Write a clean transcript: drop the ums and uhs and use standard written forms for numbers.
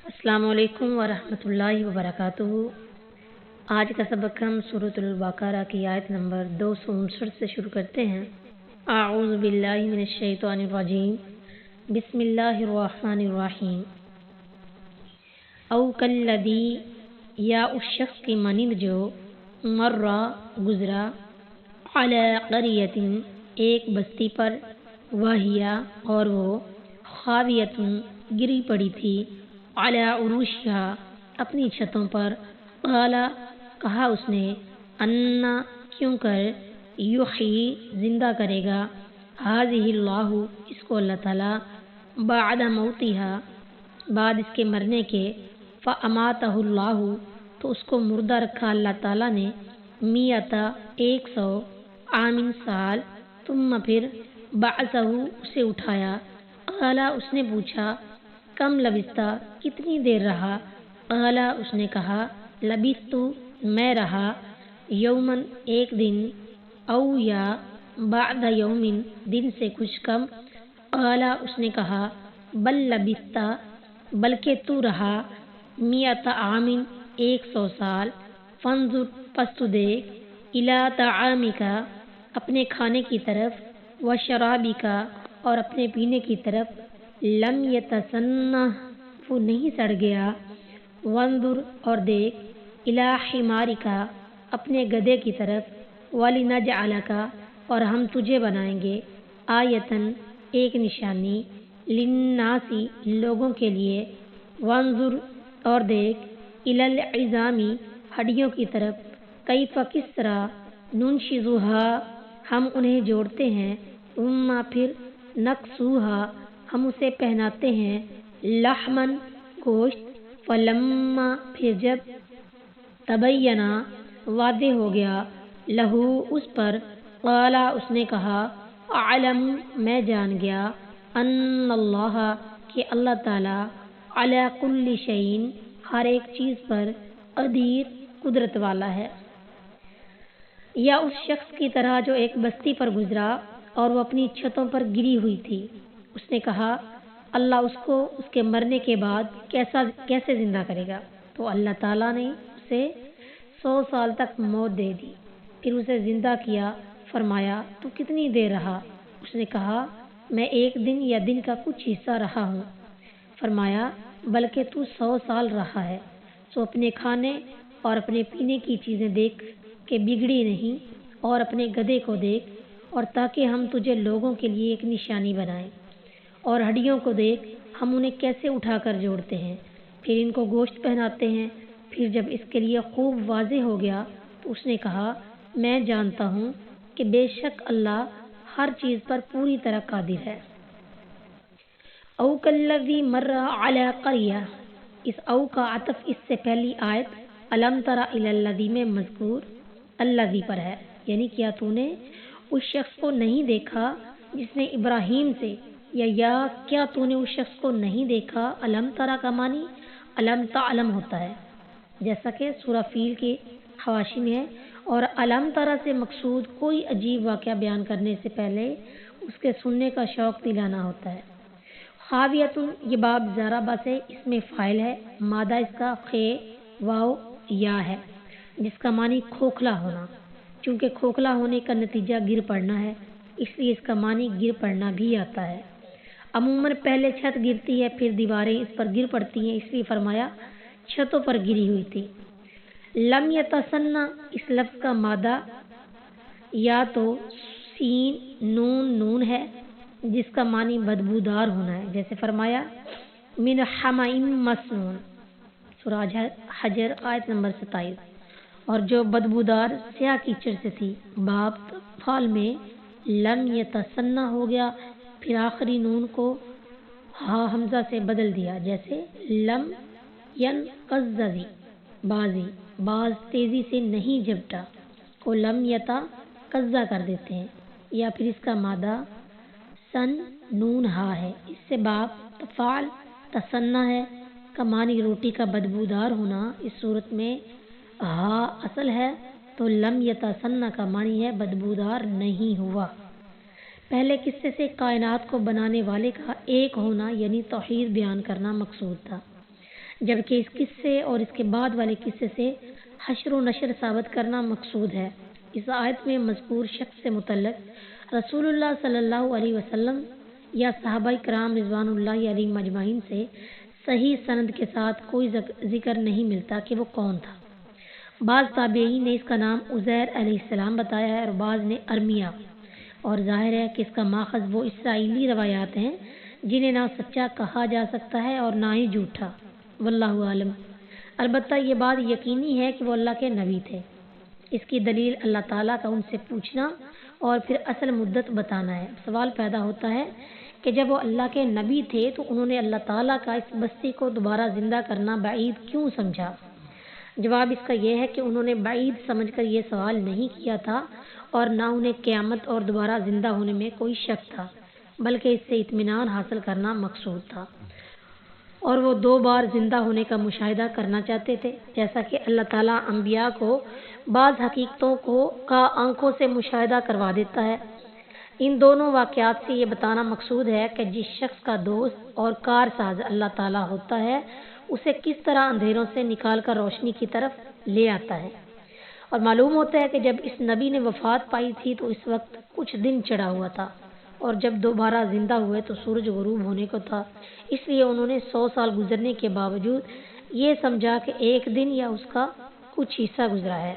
अस्सलाम वालेकुम वरहमतुल्लाहि वबरकातुहू। आज का सबक हम सूरतुल बकरा की आयत नंबर 259 से शुरू करते हैं। आऊज़ु बिल्लाहि मिनश शैतानिर रजीम, बिस्मिल्लाहिर रहमानिर रहीम। औ कल्लज़ी, या उस शख्स की मानिंद जो मर्रा गुजरा, अला क़रियतिन एक बस्ती पर, वहिया और वो, खावियतुन गिरी पड़ी थी, अला उरूशिहा अपनी छतों पर, क़ाला कहा उसने, अन्ना क्यों कर, युही जिंदा करेगा, हाज़िहिल्लाहु इसको अल्लाह ताला, बअद मौतिहा बाद इसके मरने के, फ़अमातहुल्लाहु तो उसको मुर्दा रखा अल्लाह ताला ने, मियता 100 आमिन साल, तुम फिर बअसहु उसे उठाया, क़ाला उसने पूछा, कम लबिस्ता कितनी देर रहा, क़ाला उसने कहा, लबिस्तु मैं रहा, यौमन एक दिन, औ या बअद यौमिन दिन से कुछ कम, क़ाला उसने कहा, बल लबिस्ता बल्कि तू रहा, मियता आमिन 100 साल, फंजुर पस तू देख, इला तआमिका अपने खाने की तरफ, व शराबिका और अपने पीने की तरफ, लम यतसन्नह वो नहीं सड़ गया, वंजुर और देख, इला हिमारिका अपने गधे की तरफ, वलिनजअलका और हम तुझे बनाएंगे, आयतन एक निशानी, लिन्नासी लोगों के लिए, वंजुर और देख, इलल इज़ामी हड्डियों की तरफ, कैफ किस तरह, नुनशिजुहा हम उन्हें जोड़ते हैं, उम्मा फिर, नक्सूहा हम उसे पहनाते हैं, लहमन गोश्त, फलम्मा फिर जब, तबय्यना वादे हो गया, लहू उस पर, क़ाला उसने कहा, अअलम मैं जान गया, अन्नल्लाह कि अल्लाह ताला, अला कुल्ली शैइन हर एक चीज़ पर, क़दीर कुदरत वाला है। या उस शख्स की तरह जो एक बस्ती पर गुजरा और वो अपनी छतों पर गिरी हुई थी, उसने कहा, अल्लाह उसको उसके मरने के बाद कैसे जिंदा करेगा। तो अल्लाह ताला ने उसे 100 साल तक मौत दे दी, फिर उसे जिंदा किया। फरमाया, तू कितनी देर रहा। उसने कहा, मैं एक दिन या दिन का कुछ हिस्सा रहा हूँ। फरमाया, बल्कि तू 100 साल रहा है। सो अपने खाने और अपने पीने की चीज़ें देख के बिगड़ी नहीं, और अपने गधे को देख, और ताकि हम तुझे लोगों के लिए एक निशानी बनाएं। और हड्डियों को देख, हम उन्हें कैसे उठाकर जोड़ते हैं, फिर इनको गोश्त पहनाते हैं। फिर जब इसके लिए खूब वाज़े हो गया तो उसने कहा, मैं जानता हूँ कि बेशक अल्लाह हर चीज़ पर पूरी तरह कादिर है। औ कल्लज़ी मर्रा अला क़रिया, इस औ का अतफ़ इससे पहली आयत अलम तरा इलल्लज़ी में मज़कूर अल्लज़ी पर है, यानी क्या तूने उस शख्स को नहीं देखा जिसने इब्राहीम से, या क्या तूने उस शख्स को नहीं देखा। अलम तरा का मानी अलम तालम होता है, जैसा कि सूरह फील के हवाशी में है। और अलम तरा से मकसूद कोई अजीब वाक़या बयान करने से पहले उसके सुनने का शौक़ दिलाना होता है। खावियतुन ये बाब ज़ारा बस है, इसमें फ़ाइल है, मादा इसका खे वाव या है, जिसका मानी खोखला होना। चूँकि खोखला होने का नतीजा गिर पड़ना है, इसलिए इसका मानी गिर पड़ना भी आता है। अमूमन पहले छत गिरती है, फिर दीवारें इस पर गिर पड़ती हैं, इसलिए फरमाया छतों पर गिरी हुई थी। लम यतसन्ना इस लफ्ज़ का मादा या तो सीन नून नून है, जिसका मानी बदबूदार होना है, जैसे फरमाया मिन हमाइम मसनून सूरह हजर आयत नंबर 27, और जो बदबूदार स्याह कीचड़ से थी। बाब फाल में लम यतसन्ना हो गया, फिर आखिरी नून को हा हमजा से बदल दिया, जैसे लम यन कज़्ज़ी बाजी बाज तेज़ी से नहीं झपटा को लम यता कज़्ज़ा कर देते हैं। या फिर इसका मादा सन नून हा है, इससे बाब तफ़ाल तसन्ना है का मानी रोटी का बदबूदार होना। इस सूरत में हा असल है, तो लम यतसन्ना का मानी है बदबूदार नहीं हुआ। पहले किस्से से कायनात को बनाने वाले का एक होना यानी तौहीद बयान करना मकसूद था, جبکہ اس قصے اور اس کے بعد والے قصے سے حشر و نشر ثابت کرنا مقصود ہے۔ اس آیت میں مذکور شخص سے متعلق رسول اللہ صلی اللہ علیہ وسلم یا صحابہ کرام رضوان اللہ علیہم اجمعین سے صحیح سند کے ساتھ کوئی ذکر نہیں ملتا کہ وہ کون تھا۔ بعض تابعین نے اس کا نام عزیر علیہ السلام بتایا ہے اور بعض نے ارمیہ، اور ظاہر ہے کہ اس کا ماخذ وہ اسرائیلی روایات ہیں جنہیں نہ سچا کہا جا سکتا ہے اور نہ ہی جھوٹا، واللہ عالم۔ البتہ یہ بات یقینی ہے کہ وہ اللہ کے نبی تھے۔ اس کی دلیل اللہ تعالیٰ کا ان سے پوچھنا اور پھر اصل مدت بتانا ہے۔ سوال پیدا ہوتا ہے کہ جب وہ اللہ کے نبی تھے تو انہوں نے اللہ تعالیٰ کا اس بستی کو دوبارہ زندہ کرنا بعید کیوں سمجھا؟ جواب اس کا یہ ہے کہ انہوں نے بعید سمجھ کر یہ سوال نہیں کیا تھا اور نہ انہیں قیامت اور دوبارہ زندہ ہونے میں کوئی شک تھا، بلکہ اس سے اطمینان حاصل کرنا مقصود تھا، اور وہ 2 بار زندہ ہونے کا مشاہدہ کرنا چاہتے تھے، جیسا کہ اللہ تعالیٰ انبیاء کو بعض حقیقتوں کا آنکھوں سے مشاہدہ کروا دیتا ہے۔ ان دونوں واقعات سے یہ بتانا مقصود ہے کہ جس شخص کا دوست اور کارساز اللہ تعالیٰ ہوتا ہے اسے کس طرح اندھیروں سے نکال کر روشنی کی طرف لے آتا ہے۔ اور معلوم ہوتا ہے کہ جب اس نبی نے وفات پائی تھی تو اس وقت کچھ دن چڑھا ہوا تھا، اور جب دوبارہ زندہ ہوئے تو سورج غروب ہونے کو تھا، اس لیے انہوں نے 100 سال گزرنے کے باوجود یہ سمجھا کہ ایک دن یا اس کا کچھ حصہ گزرا ہے۔